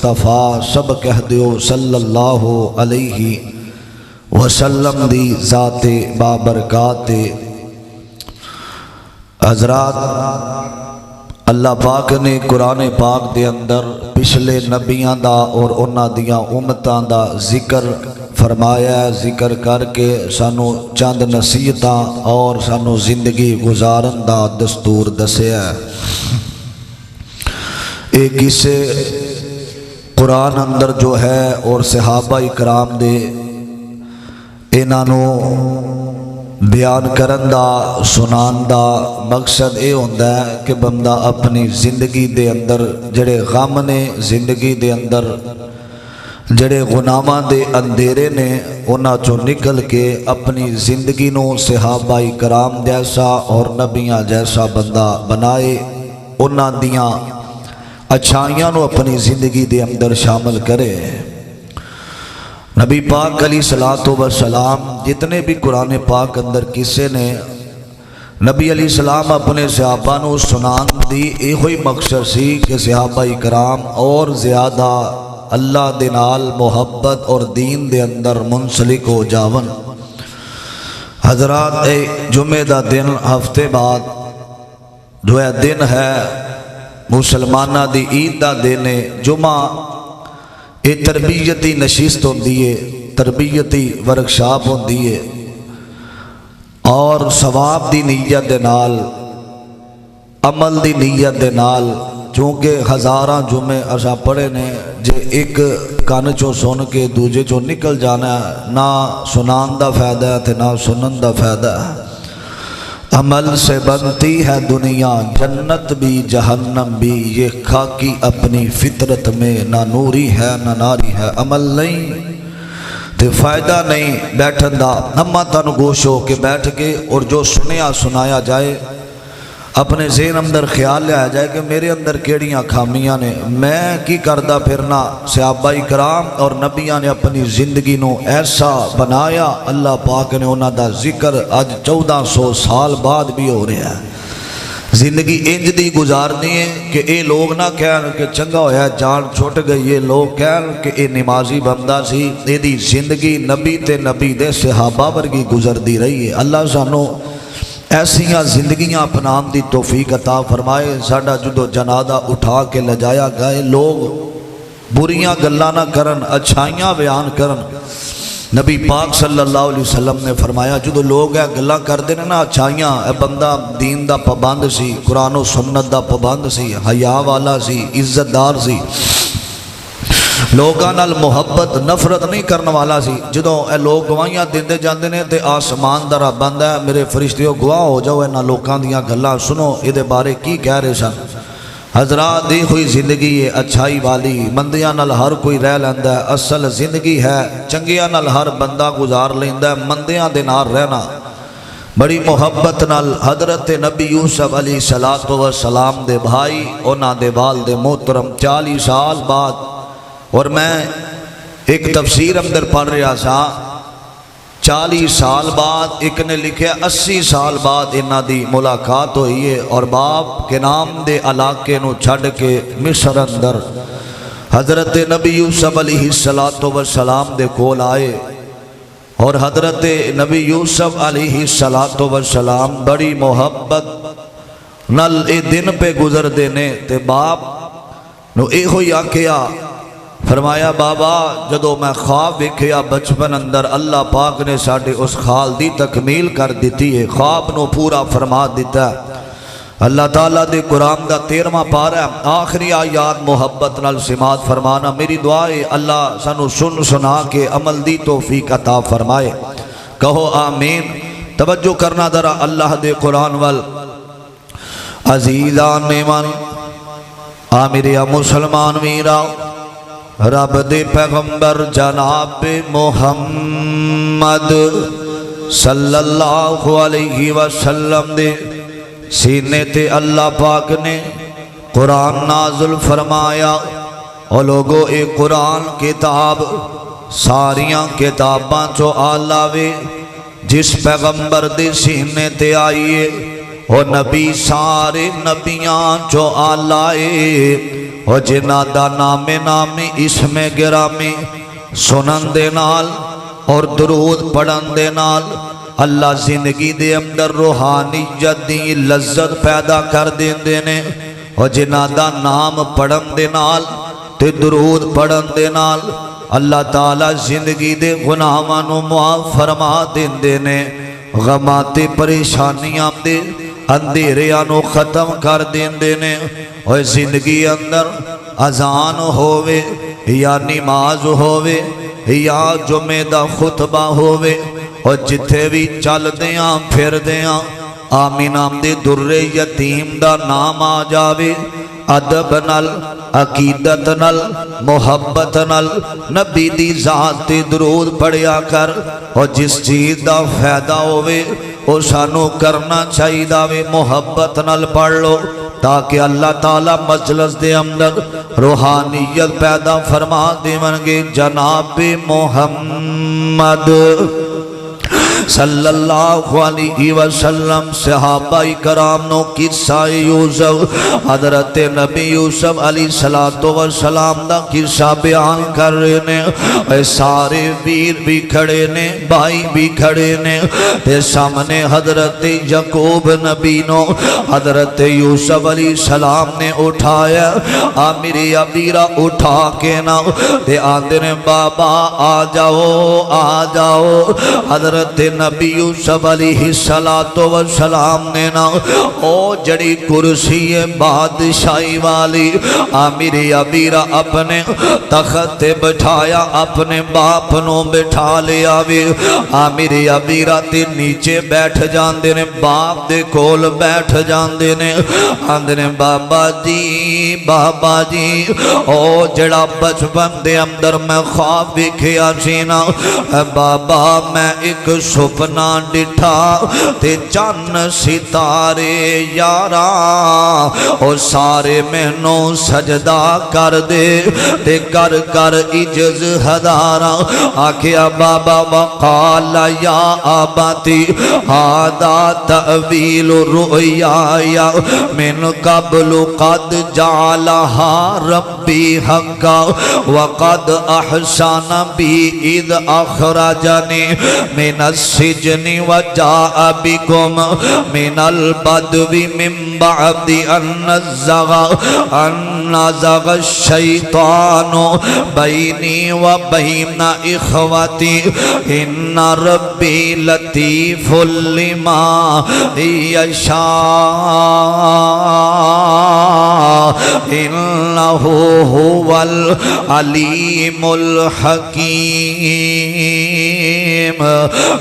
مصطفیٰ سب کہہ دیو صلی اللہ علیہ وسلم دی ذات بابرکات حضرات۔ اللہ پاک نے قرآن پاک دے اندر پچھلے نبیاں دا اور انہاں دیاں امتاں دا ذکر فرمایا ہے۔ ذکر کر کے سانو چند نصیحتاں اور سانو زندگی گزارن دا دستور دسیا ہے۔ ایک اسے قرآن اندر جو ہے اور صحابہ اکرام دے انہوں بیان کرن دا سنان دا مقصد اے ہوندا ہے کہ بندہ اپنی زندگی دے اندر جڑے غم نے، زندگی دے اندر جڑے گناہاں دے اندھیرے نے، انہاں چوں نکل کے اپنی زندگی نو صحابہ اکرام جیسا اور نبیاں جیسا بندہ بنائے، انہاں دیاں اچھائیاں نو اپنی زندگی دے اندر شامل کرے۔ نبی پاک علیہ الصلوۃ والسلام جتنے بھی قرآن پاک اندر کسے نے نبی علیہ السلام اپنے صحابہ نو سنان دی اے ہوئی مقصد سی کہ صحابہ اکرام اور زیادہ اللہ دے نال محبت اور دین دے اندر منسلک ہو جاون۔ حضرات، اے جمعہ دا دن ہفتے بعد جو ہے دن ہے مسلمانہ دی عید دا دن ہے۔ جمعہ اے تربیتی نشست ہوندی ہے، تربیتی ورکشاپ ہوندی ہے، اور ثواب دی نیت دے نال، عمل دی نیت دے نال، چونکہ ہزاراں جمعے اساں پڑھے نے، جے ایک کان چوں سن کے دوجے چوں نکل جانا ہے، نہ سنان دا فائدہ ہے تے نہ سنن دا فائدہ ہے۔ عمل سے بنتی ہے دنیا، جنت بھی جہنم بھی، یہ خاکی اپنی فطرت میں، نہ نوری ہے نہ ناری ہے۔ عمل نہیں تے فائدہ نہیں بیٹھن دا، ہمہ تن گوش ہو کے بیٹھ کے اور جو سنیا سنایا جائے اپنے ذہن اندر خیال لیا جائے کہ میرے اندر کیڑیاں خامیاں نے، میں کی کردہ پھرنا۔ صحابہ اکرام اور نبیاں نے اپنی زندگی نو ایسا بنایا، اللہ پاک نے انہاں دا ذکر آج 1400 سال بعد بھی ہو رہا ہے۔ زندگی انج دی گزارنی ہے کہ اے لوگ نہ کہن کہ چنگا ہویا جان چھوٹ گئی، یہ لوگ کہن کہ اے نمازی بندہ سی، اے دی زندگی نبی تے نبی دے صحابہ ورگی گزر دی رہی ہے۔ اللہ سانو ایسیاں زندگیاں اپنان دی توفیق عطا فرمائے۔ ساڈا جدو جنازہ اٹھا کے لجایا گئے، لوگ بریاں گلاں نہ کرن، اچھائیاں بیان کرن۔ نبی پاک صلی اللہ علیہ وسلم نے فرمایا جدو لوگ اے گلاں کردے نے نا اچھائیاں، اے بندہ دین دا پابند سی، قرآن و سنت دا پابند سی، حیا والا سی، عزت دار سی، لوگاں نال محبت نفرت نہیں کرنے والا سی۔ جدوں اے لوگ گواہیاں دیندے جاندے نے تے آسمان دا رب بندہ ہے، میرے فرشتیو گواہ ہو جاؤ انہاں لوکاں دیاں گلاں سنو، اے دے بارے کی کہہ رہے سن۔ حضرات، دی ہوئی زندگی ہے اچھائی والی، مندیاں نال ہر کوئی رہ لیندا ہے، اصل زندگی ہے چنگیاں نال ہر بندہ گزار لیندا ہے، مندیاں دے نال رہنا۔ بڑی محبت نال حضرت نبی یوسف علیہ السلام دے بھائی، انہاں دے والد محترم 40 سال بعد، اور میں ایک تفسیر اندر پڑھ رہا سا، 40 سال بعد ایک نے لکھیا 80 سال بعد انہاں دی ملاقات ہوئی ہے، اور باپ کے نام دے علاقے نو چھڑ کے مصر اندر حضرت نبی یوسف علیہ السلام دے کول آئے، اور حضرت نبی یوسف علیہ السلام بڑی محبت نل اے دن پہ گزر دینے تے باپ نو اے ہوئی آکھیا، فرمایا بابا جدو میں خواب ویکھیا بچپن اندر، اللہ پاک نے ساڑھے اس خال دی تکمیل کر دیتی ہے، خواب نو پورا فرما دیتا ہے۔ اللہ تعالیٰ دے قرآن دا 13واں پارہ آخری آیات محبت نال سماعت فرمانا۔ میری دعا ہے اللہ سانو سن سنا کے عمل دی توفیق عطا فرمائے، کہو آمین۔ توجہ کرنا ذرا اللہ دے قرآن وال۔ عزیزان میمان آمیریا مسلمان میرا، رب دے پیغمبر جناب محمد صلی اللہ علیہ وسلم دے سینے تے اللہ پاک نے قرآن نازل فرمایا۔ او لوگو، اے قرآن کتاب ساریاں کتاباں چو آلہ وے، جس پیغمبر دے سینے تے آئیے او نبی سارے نبیاں چو آلہ اے، او جنہ دا نام نامی اسم گرامی سنن دے نال اور درود پڑھن دے نال اللہ زندگی دے اندر روحانیت دی لذت پیدا کر دیندے نے اور جنہ دا نام پڑھن دے نال تے درود پڑھن دے نال اللہ تعالیٰ زندگی دے گناہاں نو معاف فرما دیندے نے غماتے پریشانیاں دے اندھیریاں نو ختم کر دیندے نے اور زندگی اندر اذان ہووے یا نماز ہووے یا جمعہ دا خطبہ ہووے اور جتھے بھی چل دیاں پھر دیاں آمین آمدے در یتیم دا نام آ جاوے ادب نل عقیدت نل محبت نل نبی دی ذات تے درود پڑھیا کر اور جس چیز دا فائدہ ہووے او سانو کرنا چاہی داوے محبت نل پڑھ لو تاکہ اللہ تعالیٰ مجلس دے اندر روحانیت پیدا فرما دے منگے جناب محمد صلی اللہ علیہ وسلم صحابہ کرام نو قصہ یوسف حضرت نبی یوسف علیہ السلام دا قصہ بیان کر رہے نے اے سارے ویر بھی کھڑے نے بھائی بھی کھڑے نے تے سامنے حضرت یعقوب نبی نو حضرت یوسف علیہ السلام نے اٹھایا میری ابیرہ اٹھا کے نا تے آندے نے بابا آ جاؤ حضرت نبی یوسف علیہ السلام نے نا او جڑی کرسی بادشاہی والی میری ابیرہ اپنے تخت بٹھایا اپنے باپ نو بٹھا لیا وی میری ابیرہ تے نیچے بیٹھ جاندے نے باپ دے کول بیٹھ جاندے نے آندے نے بابا جی او جڑا بچپن دے اندر میں خواب ویکھیا سی نا بابا میں ایک سپنا ڈٹھا تے چن ستارے یارا او سارے مینوں سجدہ کر دے تے کر عجز ہزارا آکھیا بابا وقال یا آباتی ہادا تأویل رؤیا من قبل قد جعلہا ربی حقا وقد احسن بی اذ اخرجنی من السجن وجاء بكم من البدو من بعد ان نزغ الشیطان بینی وبین اخوتی ان ربی لطیف لما یشاء انہو هو العلیم الحکیم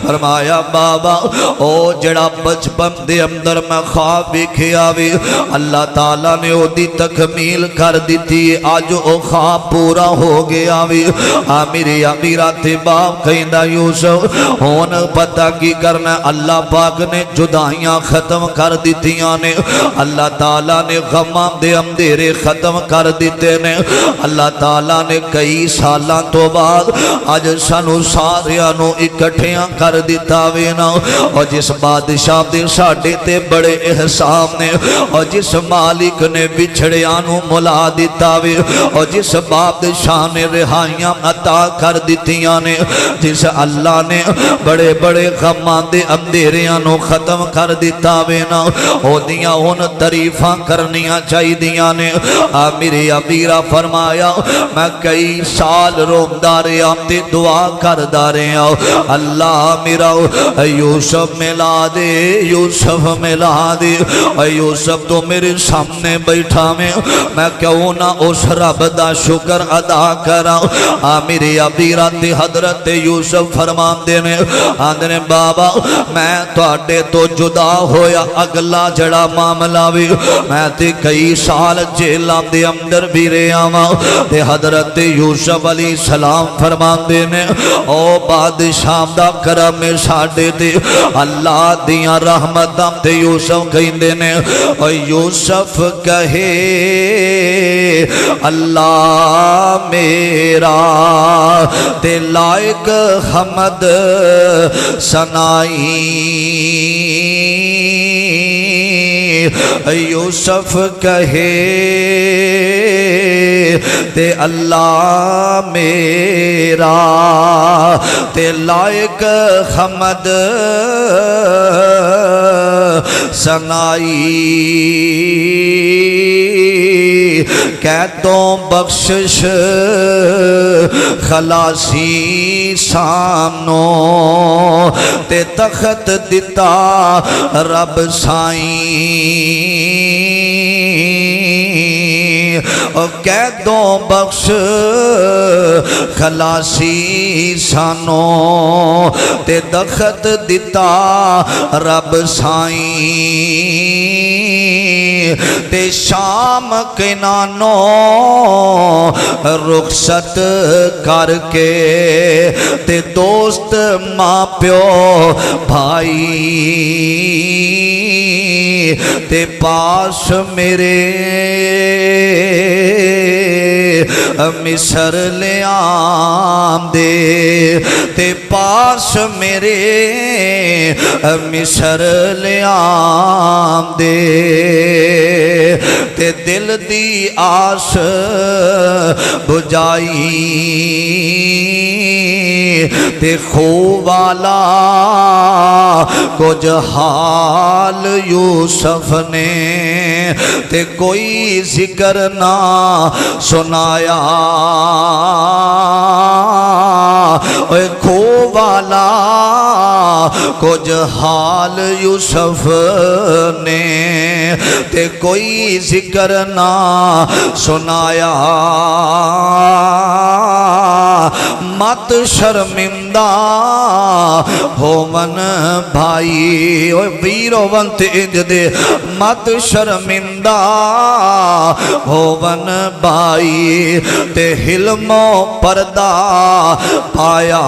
فرمایا بابا او جڑا بچپن دے اندر میں خواب ویکھیا وی اللہ تعالیٰ نے او دی تکمیل کر دیتی آج او خواب پورا ہو گیا وی میری امیرہ تے باپ کہندہ یوسف ہون پتہ کی کرنا اللہ پاک نے جدائیاں ختم کر دیتیاں نے اللہ تعالیٰ نے غماں دے اندھیرے ختم کر دیتے نے اللہ تعالیٰ نے کئی سالاں تو بعد آج سانو ساریانو اکٹھیاں کر دیتا وینا اور جس بادشاہ دے ساڑھے تے بڑے احسان نے اور جس مالک نے بچھڑیانو ملا دیتا وی اور جس بادشاہ نے رہائیاں عطا کر دیتیاں نے جس اللہ نے بڑے بڑے غمان دے اندھیریانو ختم کر دیتا وینا او دیاں ان تعریفاں کرنیاں چاہی دیاں نے میری ابیرہ فرمایا میں کئی سال روم دارے آمدے دعا کر دارے اللہ میرا یوسف ملا دے یوسف تو میرے سامنے بیٹھا میں کیوں نہ اس رب دا شکر ادا کرا میری ابیرہ تے حضرت یوسف فرمان دینے آندھنے بابا میں تواڈے تو جدا ہویا اگلا جڑا معاملہ بھی میں تے کئی سال جیلہ دے اندر بھی رہا تے حضرت یوسف علیہ السلام فرمان دینے او بادشاہ دا کرم ساڑے تے اللہ دیاں رحمتاں تے یوسف کہندے نے او یوسف کہے اللہ میرا تے لائق حمد سنائی یوسف کہے تے اللہ میرا تے لائق حمد سنائی قیدوں بخشش خلاصی سامنوں تے تخت دتا رب سائیں قیدوں بخش خلاصی سانوں تے تخت دتا رب سائیں تے شام کے نانوں رخصت کر کے تے دوست ماں پیو بھائی تے پاس میرے مصر لے آمدے تے پاس میرے مصر لے آمدے تے دل دی آس بجائی تے خوب والا کچھ حال یوسف نے تے کوئی ذکر نہ سنایا خوب والا کچھ حال یوسف نے تے کوئی ذکر نہ سنایا مت شرمندہ ہوون بھائی ویرو ونت انج دے مت شرمندہ ہوون بھائی تے حلم و پردہ پایا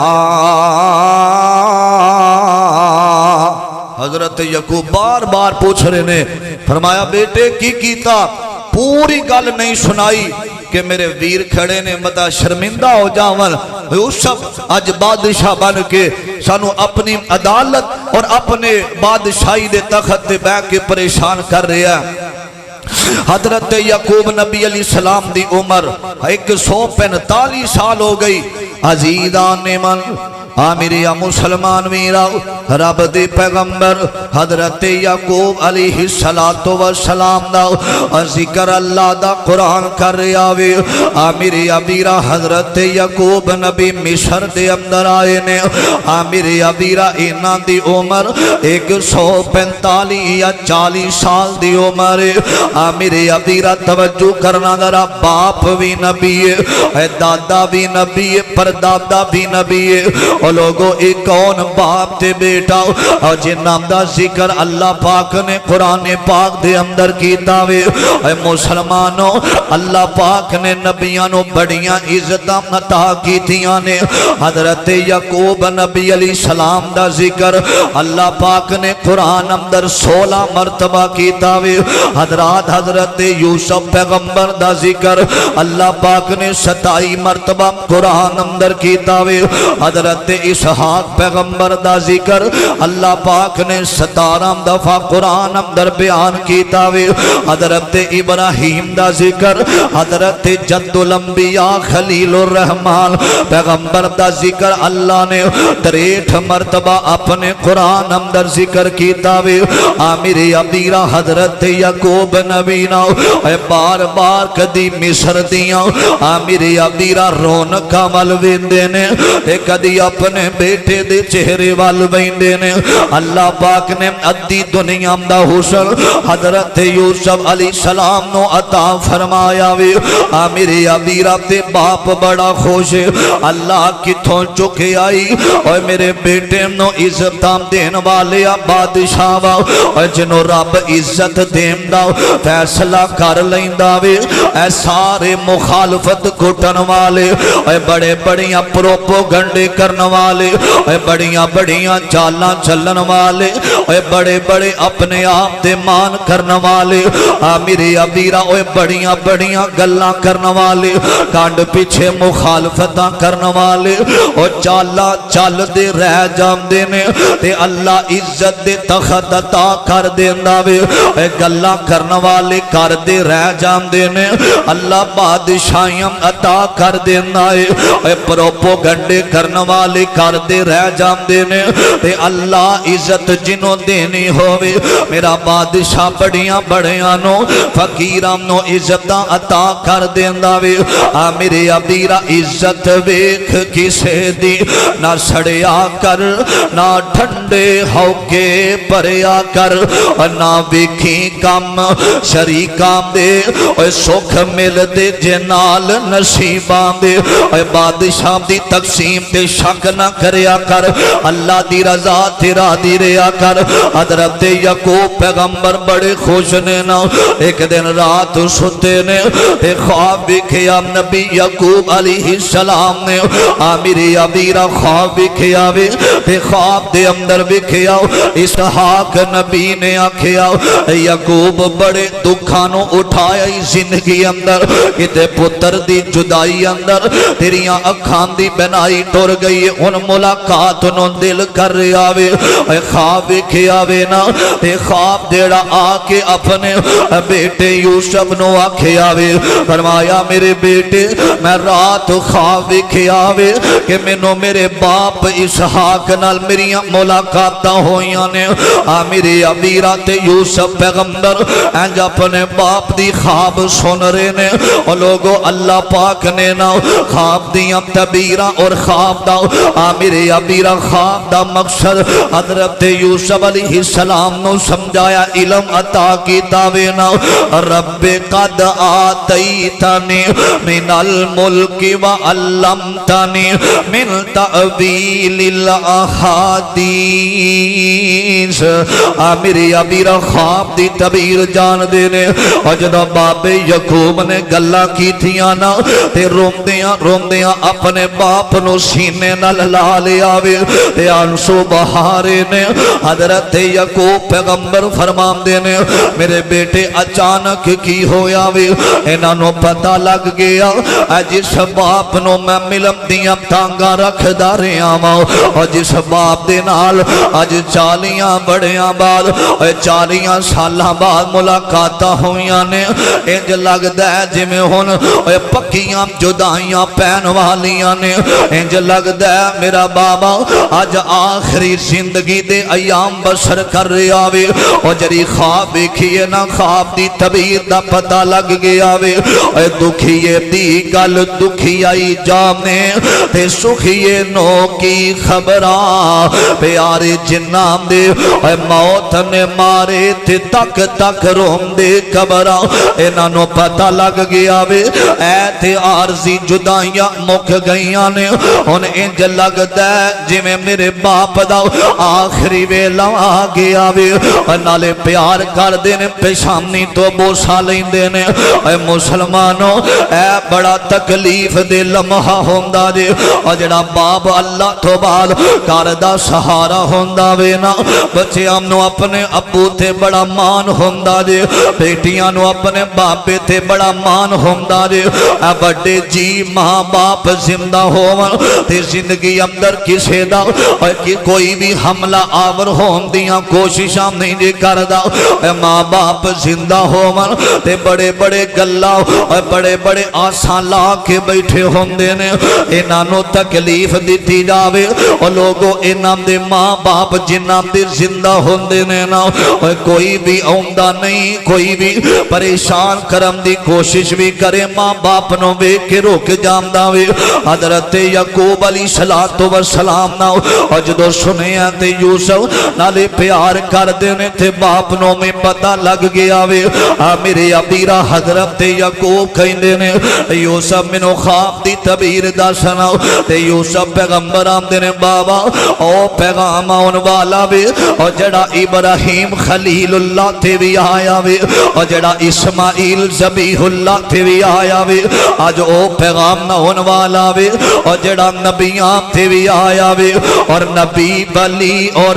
حضرت یعقوب بار بار پوچھ رہے نے فرمایا بیٹے کی کیتا پوری گل نہیں سنائی کہ میرے ویر کھڑے نے متا شرمندہ ہو جاون یوسف اج بادشاہ بن کے سانو اپنی عدالت اور اپنے بادشاہی دے تخت تے بیٹھ کے پریشان کر رہا ہے حضرت یعقوب نبی علیہ السلام دی عمر 145 سال ہو گئی عزیزان من آمیری مسلمان میرا رب دی پیغمبر حضرت یعقوب علیہ السلام دا ذکر اللہ دا قرآن کر رہا وے آمیری ابیرہ حضرت یعقوب نبی مصر دے اندر آئے نے آمیری ابیرہ اینا دی عمر 145 یا 40 سال دی عمر آمیری ابیرہ توجہ کرنا ذرا باپ بھی نبی ہے دادا بھی نبی ہے پردادا بھی نبی ہے اور لوگوں ایک کون باپ تے بیٹا اور جنام دا ذکر اللہ پاک نے قرآن پاک دے اندر کیتا وے اے مسلمانوں اللہ پاک نے نبیانوں بڑیاں عزتاں عطا کیتیاں نے حضرت یعقوب نبی علیہ السلام دا ذکر اللہ پاک نے قرآن اندر 16 مرتبہ کیتا وے حضرت یوسف پیغمبر دا ذکر اللہ پاک نے 27 مرتبہ قرآن اندر کیتا وے حضرت اسحاق پیغمبر دا ذکر اللہ پاک نے 17 دفعہ قرآن اندر بیان کیتا وے حضرت ابراہیم دا ذکر حضرت جد الانبیاء خلیل الرحمن پیغمبر دا ذکر اللہ نے 63 مرتبہ اپنے قرآن اندر ذکر کیتا وے آمیری ابیرہ حضرت یعقوب نبی نا بار بار کدی مصر دیاں آمیری ابیرہ رونقاں ول ویندے نے کدی اپنے بیٹے دے چہرے وال بیندے نے اللہ پاک نے ادھی دنیا دا حسن حضرت یوسف علیہ السلام نو عطا فرمایا وے آمیری ابیرہ تے باپ بڑا خوش اللہ کتھوں چکے آئی اور میرے بیٹے نو عزتاں دین والے بادشاہ وا اور جنو رب عزت دین دا فیصلہ کر لیندا وے اے سارے مخالفت کٹن والے اے بڑے بڑیاں پروپوگنڈے کرن والے اے بڑیاں بڑیاں چالاں چلن والے اے بڑے بڑے اپنے آپ تے مان کرن والے میرے ابیرا اوے بڑیاں بڑیاں گلاں کرن والے کانڈ پیچھے مخالفتاں کرن والے او چالا چل دے رہ جاندے نے تے اللہ عزت دے تخت عطا کر دیندا وے اے گلاں کرن والے کر دے رہ جاندے نے اللہ بادشاہیاں عطا کر دیندا اے اے پروپوگنڈے کرن والے کر دے رہ جاندے نے تے اللہ عزت جنوں دینی ہووے میرا بادشاہ بڑیاں بڑیاں نو فقیراں نو عزتاں عطا کر دیندا وے میرے ابیرا عزت ویکھ کسے دی نہ سڑیا کر نہ ٹھنڈے ہو کے پریا کر نہ ویکھی کم شریکاں دے اوے سکھ مل دے جنال نصیباں دے اوے بادشاہ دی تقسیم تے شک نہ کریا کر اللہ دی رضا تیرا دی ریا کر حضرت یعقوب پیغمبر بڑے خوش نے نا ایک دن رات ستے نے تے خواب ویکھیا نبی یعقوب علیہ السلام نے میری ابیرا خواب ویکھیا وے تے خواب دے اندر ویکھیا اسحاق نبی نے آکھیا یعقوب بڑے دکھاں نو اٹھایا زندگی اندر کتے پتر دی جدائی اندر تیریاں اکھاں دی بنائی ٹر گئی ان ملاقات نو دل کر رہا وے خواب ویکھیا وے نا تے خواب دیڑا آ کے اپنے بیٹے یوسف نو آکھیا وے فرمایا میرے بیٹے میں رات خواب ویکھیا وے کہ مینوں میرے باپ اسحاق نال میریاں ملاقاتاں ہویاں نے میرے ابیرا تے یوسف پیغمبر انج اپنے باپ دی خواب سن رہے نے اور لوگوں اللہ پاک نے نا خواب دیاں تعبیراں اور خواب دا میرے ابیرا خواب دا مقصد حضرت یوسف علیہ السلام نو سمجھایا علم عطا کیتا وے نا رب قد آتیتنی من الملک وعلمتنی من تأویل الاحادیث میرے ابیرا خواب دی تعبیر جان دے نے اور جدو بابے یعقوب نے گلا کی تھیاں نا تے روندیاں اپنے باپ نو سینے نال لا لیا وے تے آنسو بہارے نے حضرت یعقوب پیغمبر فرمان دے نے میرے بیٹے اچانک کی ہویا وے انہاں نو پتہ لگ گیا جس باپ نو میں ملم دیاں تانگاں رکھ داریاں وا اور جس باپ دے نال اج 40 بڑیاں بعد 40 سالاں بعد ملاقاتاں ہویاں نے انج لگدا ہے جویں ہن پکیاں جدائیاں پین والیاں نے انج لگدا ہے میرا بابا اج آخری زندگی دے ایام بسر کر رہا وے اور جڑی خواب ویکھیے نا خواب دی تعبیر دا پتہ لگ گیا وے دکھیے دی گل دکھیائی جامنے تے سکھیے نو کی خبراں پیارے جناں دے موت نے مارے تے تک تک روم دے قبراں انہاں نو پتہ لگ گیا وے اے تے عارضی جدائیاں مک گئیاں نے ہن انج لگدا ہے جویں میرے باپ دا آخری ویلا آ گیا وے نالے پیار کر دے نے پیشانی تو بوسا لیندے نے اے مسلمانوں اے بڑا تکلیف دے لمحہ ہوندا جے اور جڑا باپ اللہ تو بعد گھر دا سہارا ہوندا وے نا بچیاں نو اپنے ابو تے بڑا مان ہوندا جے بیٹیاں نو اپنے باپے تے بڑا مان ہوندا جے اے بڑے جی ماں باپ زندہ ہون تے زندگی اندر کسے دا کوئی بھی حملہ آور ہون دیاں کوششاں نہیں جے کردا اے ماں باپ زندہ ہون تے بڑے بڑے گلا بڑے بڑے آسان لا کے بیٹھے ہوندے نے انہاں نو تکلیف دتی جاوے اور لوگوں انہاں دے ماں باپ جنہاں دے زندہ ہوندے نے نا کوئی بھی آوندا نہیں کوئی بھی پریشان کرم دی کوشش بھی کرے ماں باپ نو ویکھ کے روک جاندا وے حضرت یعقوب علیہ السلام نا اور جدو سنیا تے یوسف نالے پیار کر دینے تے باپ نو میں پتہ لگ گیا وے میرے ابیرا حضرت یعقوب کہندے نے یوسف منو خواب دی تعبیر دا سناؤ تے یوسف پیغمبر آمدے نے بابا او پیغام آن والا وے اور جڑا ابراہیم خلیل اللہ تے بھی آیا وے اور جڑا اسماعیل ذبیح اللہ تے بھی آیا وے آج او پیغام نہ ہون والا وے اور جڑا نبیاں تے بھی آیا وے اور نبی بلی اور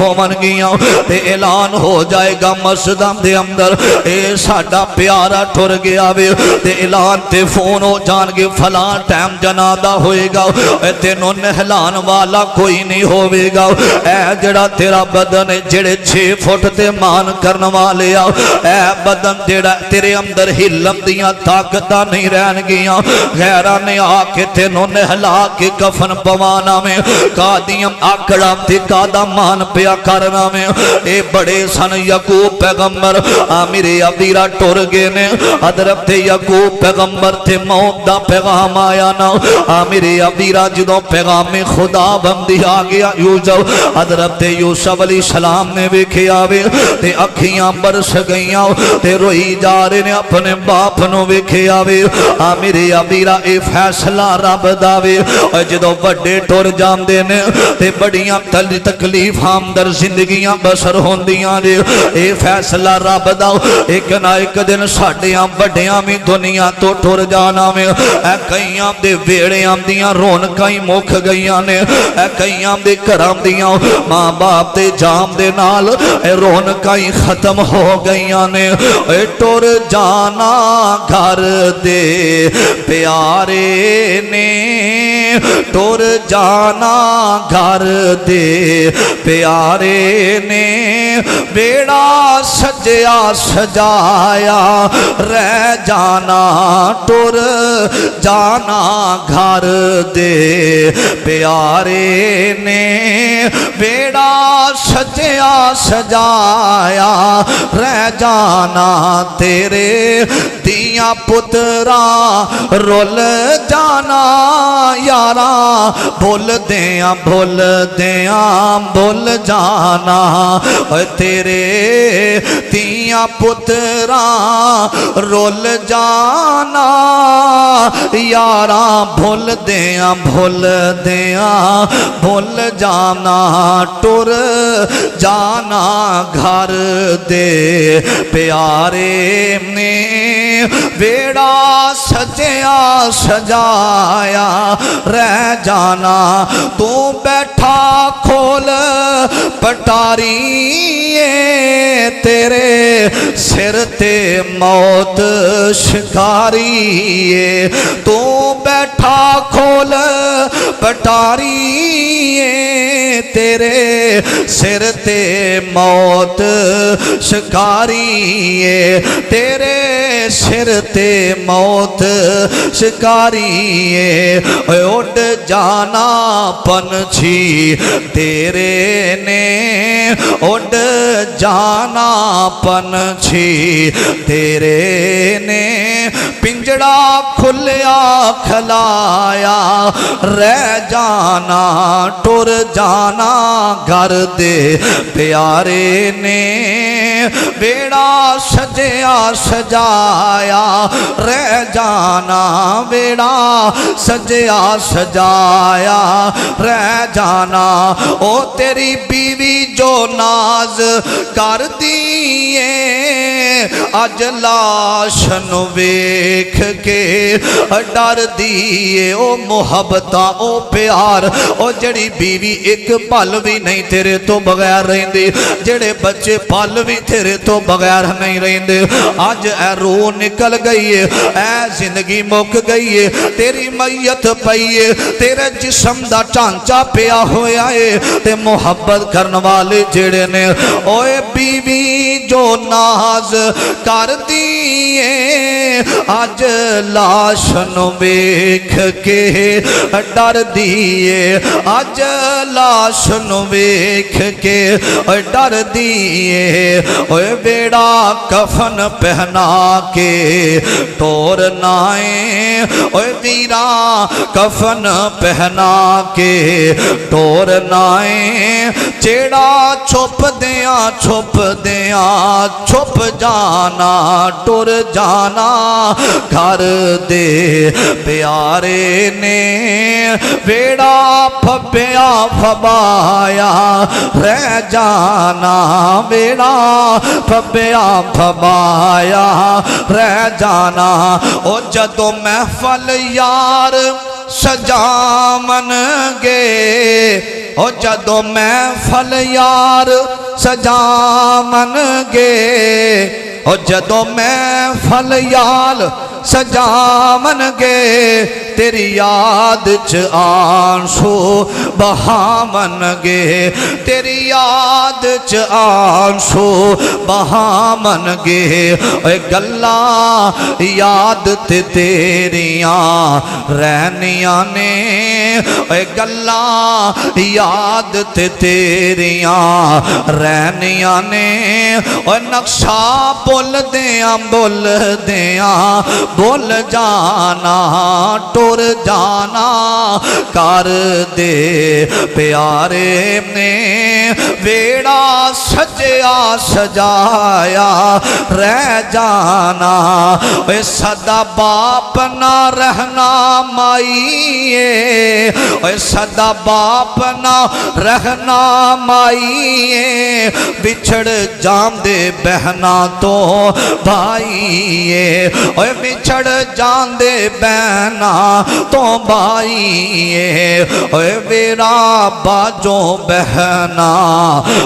ہون گیاں تے اعلان ہو جائے گا مسجداں دے اندر اے ساڈا پیارا ٹر گیا وے تے اعلان تے فون ہو جان گے فلاں ٹائم جنازہ ہوئے گا اے تینوں نہلان والا کوئی نہیں ہوئے گا اے جڑا تیرا بدن ہے جڑے 6 فٹ تے مان کرن والے آ اے بدن جڑا تیرے اندر ہلن دیاں طاقتاں نہیں رہن گیاں غیراں نے آ کے تینوں نہلا کے کفن پوانا میں قادیاں آکڑا تے قادہ مان پیا کرنا میں اے بڑے سن یعقوب پیغمبر میرے ابیرا ٹر گئے نے حضرت یعقوب پیغمبر تے موت دا پیغام آیا نا میرے ابیرا جدوں پیغام خدا بندی آ گیا یوسف حضرت یوسف علیہ السلام نے ویکھیا وے تے اکھیاں برس گئیاں تے روئی جا رہے نے اپنے باپ نو ویکھیا وے میرے ابیرا اے فیصلہ رب دا وے جدوں بڑے ٹر جاندے نے تے بڑیاں تکلیف ہمدر زندگیاں بسر ہوندیاں نے اے فیصلہ رب دا ایک نہ ایک دن ساڈیاں بڑیاں بھی دنیا تو ٹر جانا میں اے کئیاں دے ویڑیاں دیاں رونقاں مک گئیاں نے اے کئیاں دے گھراں دیاں ماں باپ دے جام دے نال اے رونقاں ختم ہو گئیاں نے اے ٹر جانا گھر دے پیارے نے ٹر جانا گھر دے پیارے نے بیڑا سجیا سجایا رہ جانا ٹر جانا گھر دے پیارے نے بیڑا سجیا سجایا رہ جانا تیرے دیاں پترا رول جانا یارا بھول دیاں بھول جانا تیرے دیاں پترا رول جانا یارا بھول جانا ٹر جانا گھر دے پیارے نے بیڑا سجیا سجایا رہ جانا تو بیٹھا کھول پٹاری تیرے سر تے موت شکاری تو بیٹھا کھول پٹاری تیرے سر تے موت شکاری تیرے سر تے موت شکاری اڑ جانا پنچھی تیرے نے اڑ جانا پنچھی تیرے نے پنجڑا کھلیا کھلایا رہ جانا ٹر جانا گھر دے پیارے نے بیڑا سجیا سجایا رہ جانا بیڑا سجیا سجایا رہ جانا او تیری بیوی جو ناز کر دیئے اج لاش نو ویکھ کے ڈر دیئے او محبتاں او پیار او جڑی بیوی ایک پل بھی نہیں تیرے تو بغیر رہندی جڑے بچے پل بھی تیرے تو بغیر نہیں رہندے آج اے روح نکل گئی ہے اے زندگی مک گئی ہے تیری میت پئی ہے تیرے جسم دا ٹانچا پیا ہویا ہے تے محبت کرن والے جڑے نے اوے بیوی جو ناز کر دیئے آج لاش نو ویکھ کے ڈر دیئے آج لاش نو ویکھ کے ڈر دیئے اوے بیڑا کفن پہنا کے ٹور نائیں اوے ویرا کفن پہنا کے ٹور نائیں چیڑا چھپ دیاں چھپ جانا ٹر جانا گھر دے پیارے نے بیڑا پھبیا پھبایا رہ جانا بیڑا پھبیا پھبایا رہ جانا او جدو محفل یار سجامن گے او جدو محفل یار سجامن گے او جدو محفل یار سجامن گے تیری یاد چ آنسو بہامن گے تیری یاد چ آنسو بہامن گے اے گلا یاد تے تیریاں رہنیاں نے اے گلا یاد تے تیریاں رہنیاں نے اے نقشہ بول دیاں بول جانا ٹور جانا کر دے پیارے نے ویڑا سجیا سجایا رہ جانا اے صدا باپ نہ رہنا مائیے اے صدا باپ نہ رہنا مائیے بچھڑ جام دے بہنا تو بھائیے اے بچھڑ جان دے بہنا تو بھائیے اے ویرا باجوں بہنا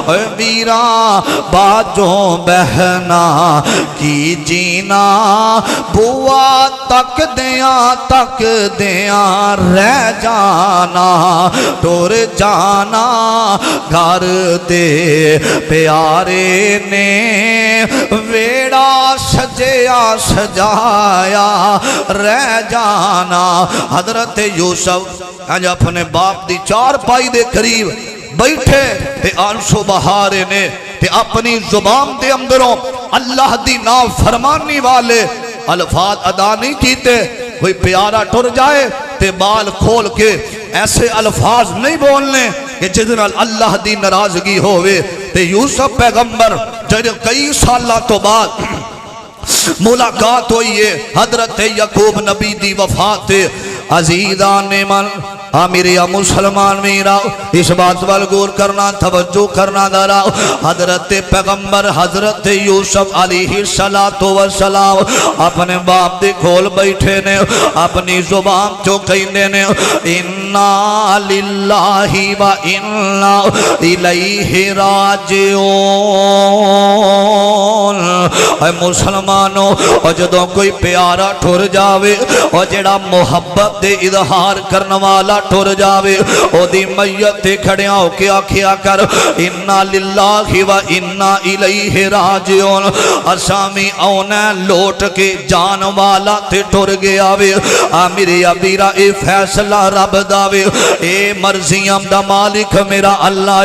اے ویرا باجوں بہنا کی جینا بوا تک دیاں رہ جانا ٹور جانا گھر دے پیارے نے ویڑا سجیا سجایا رہ جانا حضرت یوسف آج اپنے باپ دی چار پائی دے قریب بیٹھے تے آنسو بہارے نے تے اپنی زبان دے اندروں اللہ دی نافرمانی والے الفاظ ادا نہیں کیتے کوئی پیارا ٹر جائے تے بال کھول کے ایسے الفاظ نہیں بولنے کہ جدنا اللہ دی ناراضگی ہوئے تے یوسف پیغمبر جنہیں کئی سالہ تو بعد ملاقات ہوئی ہے حضرت یعقوب نبی دی وفات عزیزان من میرا مسلمان میرا اس بات وال غور کرنا توجہ کرنا دارا حضرت پیغمبر حضرت یوسف علیہ السلام اپنے باپ دے کھول بیٹھے نے اپنی زبان چو کہنے نے انا للہ و انا الیہ راجعون اے مسلمانوں اور جدوں کوئی پیارا ٹھر جاوے اور جڑا محبت دے اظہار کرنے والا ٹھر جاوے او دی میت کھڑیاں ہو کے آکھیا کر انا للہ و انا الیہ راجعون اسامی اونا لوٹ کے جان والا تے ٹھر گیا وے میرے ابیرا اے فیصلہ رب داوے اے مرضیاں دا مالک میرا اللہ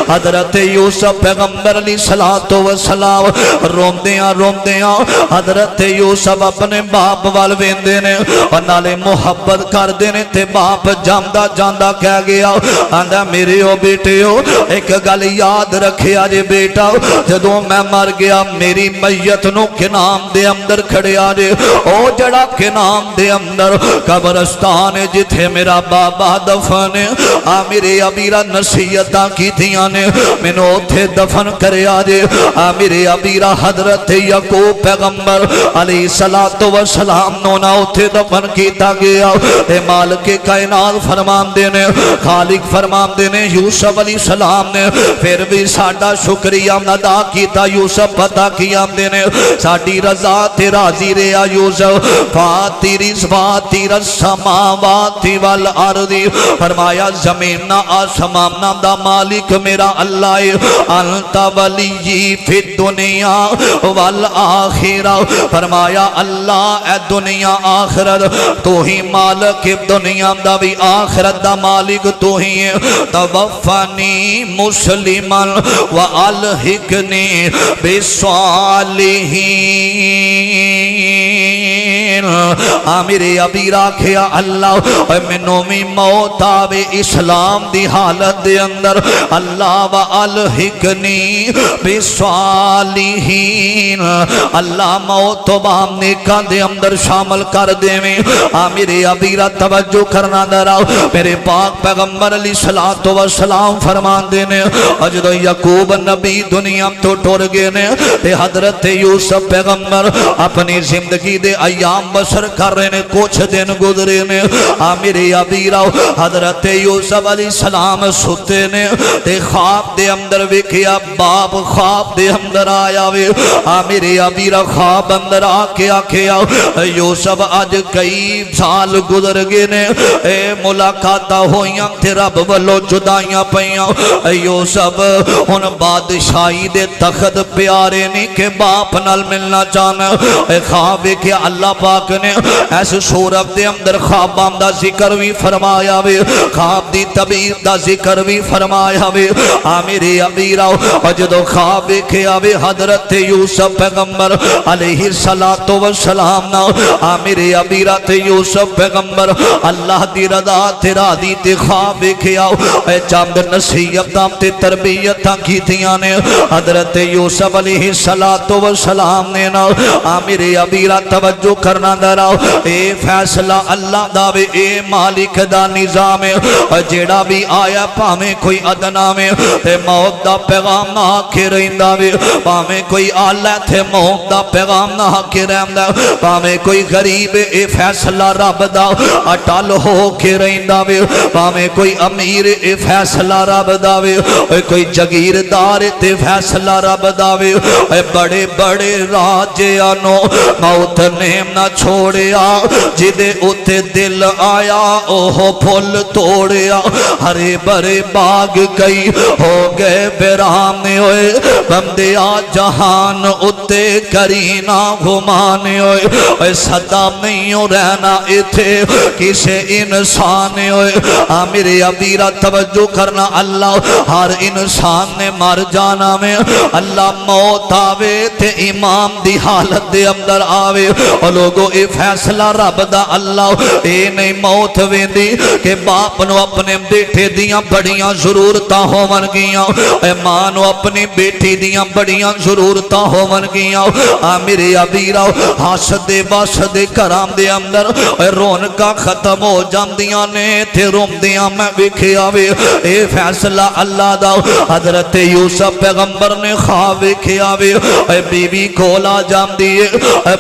حضرت یوسف پیغمبر علیہ السلام روندیاں حضرت یوسف اپنے باپ وال ویندے نے اور نالے محبت کر دینے تے باپ جاندہ کہہ گیا آندہ میرے او بیٹے ہو ایک گل یاد رکھے آجے بیٹا جدوں میں مر گیا میری میت نو کنام دے اندر کھڑے آجے او جڑا کنام دے اندر قبرستان جتھے میرا بابا دفن میرے ابیرا نصیحتاں کی تھیاں نے منو تھے دفن کرے آجے میرے ابیرا حضرت یعقوب پیغمبر علیہ السلام نونا اتھے دفن کیتا گیا اے مالک کائنات فرمان دینے خالق فرمان دینے یوسف علیہ السلام نے پھر بھی ساڑھا شکریہ ادا کیتا یوسف پتا کیا دینے ساڑھی رضا تے راضی رہا یوسف فاتر السماوات والارض فرمایا زمین آسمان دا مالک میرا اللہ انت ولی فی الدنیا والآخرہ فرمایا اللہ اے دنیا آخرت تو ہی مالک دنیا دا بھی آخرت دا مالک تو ہی توفنی مسلما والحقنی بالصالحین میرے ابی راکھیا اللہ منو می موت آوے اسلام دی حالت دے اندر اللہ والحقنی بالصالحین اللہ موت و بام نیکاں دے اندر شامل کر دے میں میرے ابیرہ توجہ کرنا دراؤ میرے پاک پیغمبر علیہ السلام فرمان دینے اجد یعقوب نبی دنیا تو ٹور گئے نے تے حضرت یوسف پیغمبر اپنی زندگی دے ایام بسر کر رہے نے کچھ دن گزرے نے میرے ابیراؤ حضرت یوسف علیہ السلام ستے نے تے خواب دے اندر ویکھیا باپ خواب دے اندر آیا وے میرے ابیرا خواب اندر آکے آکھیا یوسف اج کئی سال گزر گئے نے ملاقات ہوئیاں تے رب والو جدائیاں پیاں یوسف ان بادشاہی دے تخت پیارے نہیں کہ باپ نال ملنا چاہنا خواب کہ اللہ پاک نے ایس صورت دے اندر خواباں دا ذکر بھی فرمایا وے خواب دی تعبیر دا ذکر بھی فرمایا وے میرے ابیراؤ جدو خواب کہ آوے حضرت یوسف پیغمبر علیہ السلام نا میرے ابیرات یوسف پیغمبر اللہ دی رضا تے راضی تے خواب کہ آو چاند نصیحتاں تے تربیتاں کیتیاں نے حضرت یوسف علیہ السلام نے نا میرے ابیرا توجہ کرنا دراؤ اے فیصلہ اللہ داوے اے مالک دا نظام جیڑا بھی آیا پامیں کوئی ادنا میں موت دا پیغام نہ آکے رہندہ وے پامیں کوئی آلہ تھے موت دا پیغام نہ آکے رہندہ پامیں کوئی غریب اے فیصلہ رب دا اٹال ہو کے رہندہ وے پامیں کوئی امیر اے فیصلہ رب دا وے کوئی جگیردار تے فیصلہ رب دا وے بڑے بڑے راجیانو موت نے نہ چھوڑیا جدے اتے دل آیا اوہ پھول توڑیا ہرے برے باغ کئی ہو گئے بیرانے ہوئے بندیا جہان اتے کرینا گھمانے ہوئے صدا نہیں ہو رہنا اتھے کسے انسان ہوئے میرے ابیرہ توجہ کرنا اللہ ہر انسان نے مر جانا میں اللہ موت آوے تے امام دی حالت دے اندر آوے اور لوگوں اے فیصلہ رب دا اللہ اے نہیں موت ویندی کہ باپ نو اپنے بیٹے دیاں بڑیاں ضرورتاں ہو من گیاں اے ماں نو اپنی بیٹی دیاں بڑیاں ضرورتاں ہو من گیاں میرے ابیرہ حسد باسد کرام دے اندر رونکا ختم ہو جاندیاں نے تے روم دیاں میں بکھے آوے اے فیصلہ اللہ دا حضرت یوسف پیغمبر نے خواب بکھے آوے بی بی کولا جام دیئے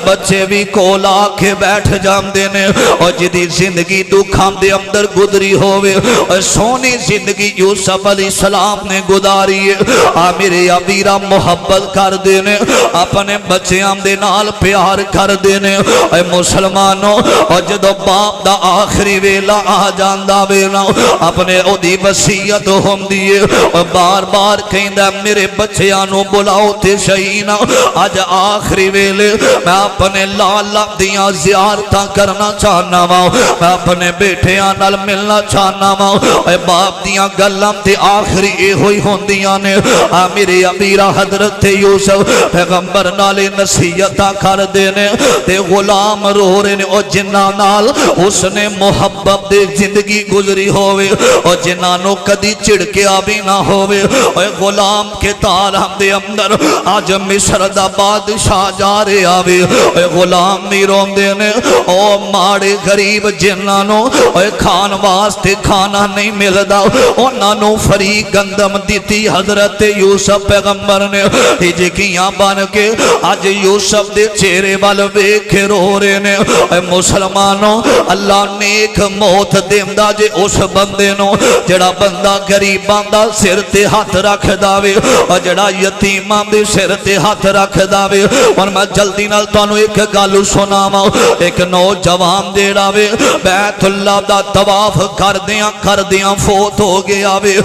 بچے بھی کولا کے بیٹھ جام دینے اور جدی زندگی دکھام دے اندر گدری ہوئے سونی زندگی یوسف علیہ السلام نے گداری میرے ابیرہ محبت کر دینے اپنے بچے ہم دے نال پیار کر دینے مسلمانوں اور جدو باپ دا آخری ویلا آ جاندہ ویلا اپنے او دی وسیعت ہم دیئے بار بار کہیں دے میرے بچے آنو بلاؤ تے شہینہ آج آخری ویلے میں اپنے لالا دیاں زیارتاں کرنا چاہنا ماں میں اپنے بیٹے آنال ملنا چاہنا ماں اے باپ دیاں گلم تے آخری اے ہوئی ہوندیاں نے میرے ابیرہ حضرت یوسف پیغمبر نالے نصیحتاں کر دینے تے غلام رو رہے نے اور جنہ نال اس نے محبت دے زندگی گزری ہوئے اور جنانو کدی چڑکے آبی نہ ہوئے اور غلام کے تار ہم دے اندر آج مصر دا بادشاہ جا رہے آوے غلام میرون دینے او ماڑے غریب جنانو کھان واسطے کھانا نہیں ملدا انہوں فری گندم دیتی حضرت یوسف پیغمبر نے ہجکیاں بن کے آج یوسف دے چہرے وال ویکھے رو رہے نے مسلمانوں اللہ نیک موت دیندہ جے اس بندے نو جڑا بندہ غریباں دا سر تے ہاتھ رکھ داوے اور جڑا یتیماں دے سر تے ہاتھ رکھ داوے اور میں جلدی نال تانوں ایک گل سناواں ایک نوجوان جڑا وے بیت اللہ دا طواف کر دیاں فوت ہو گیا وے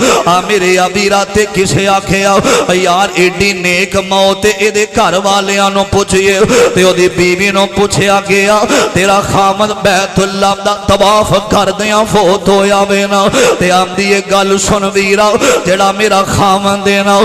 میرے ابیرہ تے کسے آکھیا یار ایڈی نیک موت اے دے گھر والیاں نو پوچھئے تے او دی بیوی نو پوچھیا گیا تیرا خامد بیت اللہ دا طواف کر دیاں فوت ہویا وے نا تے آمدی یہ گل سن ویرا جڑا میرا خامد دینا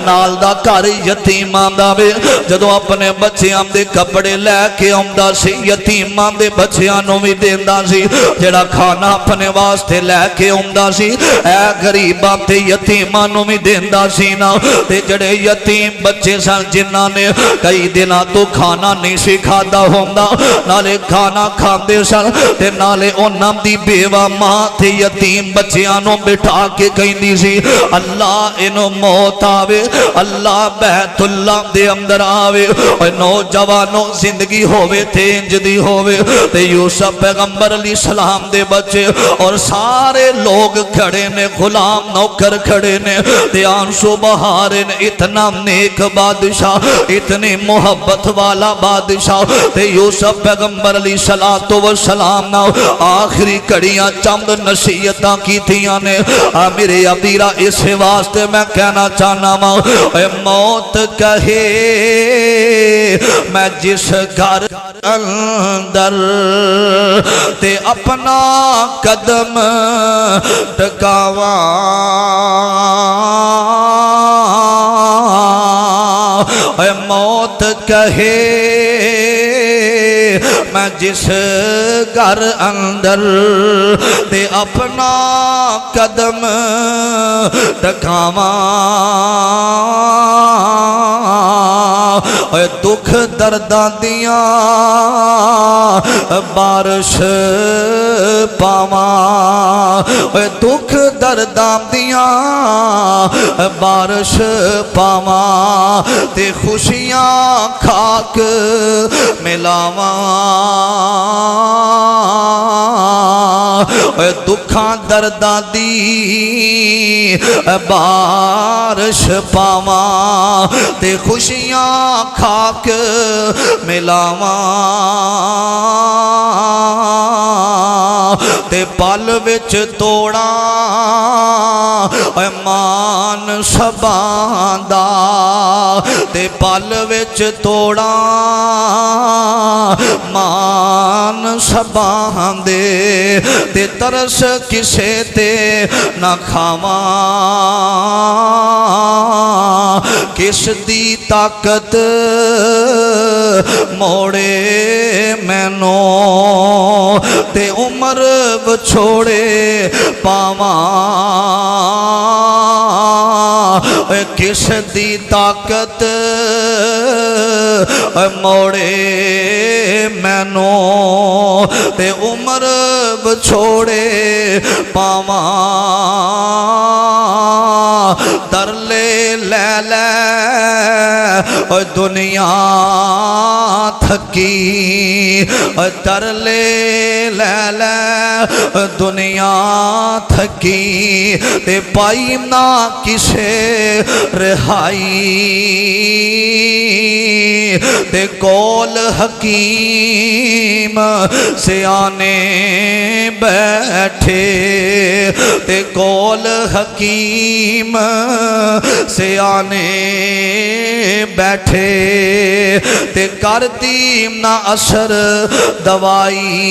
نال دا گھر یتیماں دا وے جدو اپنے بچیاں دے کپڑے لے کے آمدہ سی یتیماں دے بچیاں نو بھی دیندہ سی جڑا کھانا اپنے واسطے لے کے آمدہ سی اے غریباں تے یتیماں نو بھی دیندہ سی نا تے جڑے یتیم بچے سن جنہ نے کئی دنہ تو کھانا نہیں سی کھادا ہوندہ نالے کھانا کھاندے سن تے نالے انہاں دی بیوہ ماں تے یتیم بچیاں نو بٹھا کے کہندی سی اللہ انو موت آوے اللہ بیت اللہ دے اندر آوے اور نوجوانوں زندگی ہوئے تھے انج دی ہووے تے یوسف پیغمبر علیہ السلام دے بچے اور سارے لوگ کھڑے نے غلام نوکر کھڑے نے تے آنسو بہارے نے اتنا نیک بادشاہ اتنی محبت والا بادشاہ تے یوسف پیغمبر علیہ السلام نا آخری کڑیاں چند نصیحتاں کی تھیاں نے میرے عبدیرہ اس واسطے میں کہنا چاہنا اے موت کہے میں جس گھر اندر تے اپنا قدم ٹکاواں اے موت کہے میں جس گھر اندر تے اپنا قدم ٹکاواں اے دکھ درداں دیاں بارش پاواں اے دکھ درداں دیاں بارش پاواں تے خوشیاں کھاک ملاواں اے دکھاں درداں دی بارش پاواں تے خوشیاں کھاک ملاواں تے پل وچ توڑاں اے مان سباں دا تے پل وچ توڑاں مان سباں دے تے ترس کسے تے نہ کھاواں کس دی طاقت موڑے مینوں تے عمر بچھوڑے پاواں کس دی طاقت موڑے مینوں تے عمر بچھوڑے پاواں در لے لے لے دنیا تھکی در لے لے لے دنیا تھکی تے پائی نہ کسے رہائی تے کول حکیم سیانے بیٹھے تے کول حکیم سیانے بیٹھے تے کرتی نہ اثر دوائی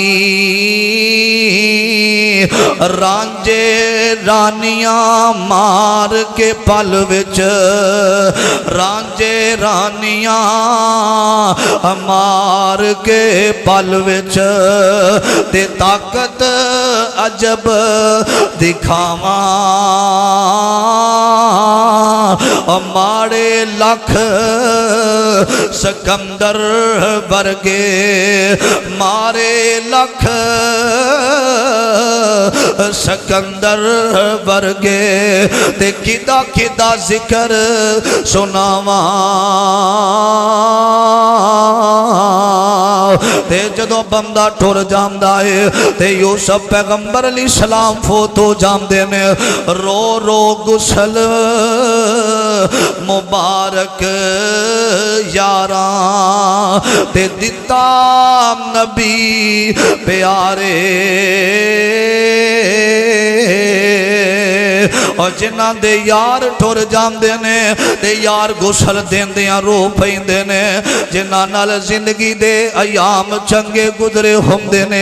رانجے رانیاں مار کے پل وچ رانجے رانیاں مار کے پل وچ تے طاقت عجب دکھاواں ماڑے لکھ سکندر برگے مارے لکھ سکندر برگے تے کدا کدا ذکر سناواں تے جدو بندہ ٹر جاندا ہے تے یوسف پیغمبر علیہ السلام فوت ہو جاندے نے رو رو غسل مبارک یاراں تے دتا نبی پیارے اور جنہ دے یار ٹر جاندے نے تے یار غسل دیندیاں رو پیندے نے جنہ نال زندگی دے ایام چنگے گزرے ہوندے نے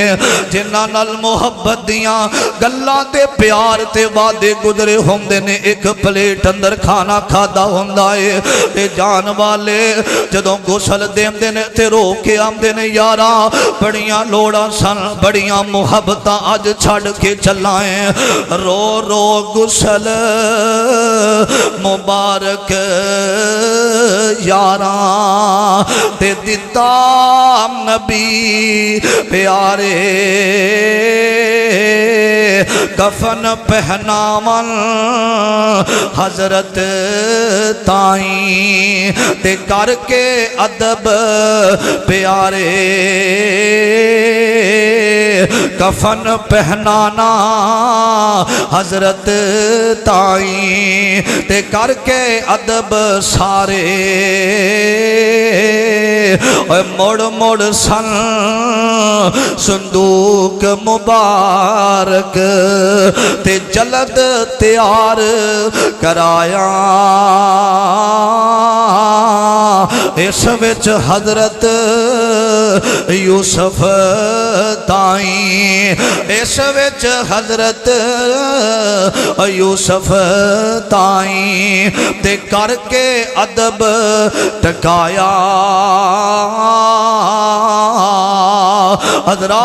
جنہ نال محبت دیاں گلاں تے پیار تے وعدے گزرے ہوندے نے ایک پلیٹ اندر کھانا کھادا ہوندا ہے تے جان والے جدوں غسل دیندے نے تے رو کے آندے نے یاراں بڑیاں لوڑاں سن بڑیاں محبتاں اج چھڈ کے چلائیں رو رو غسل مبارک یاراں تے دتا نبی پیارے کفن پہناون حضرت تائیں تے کر کے ادب پیارے کفن پہنانا حضرت تائیں تے کر کے ادب سارے مڑ مڑ سن صندوق مبارک تے جلد تیار کرایا اس وچ حضرت یوسف تائیں اس وچ حضرت یوسف تائیں تے کر کے ادب ٹکایا حضرات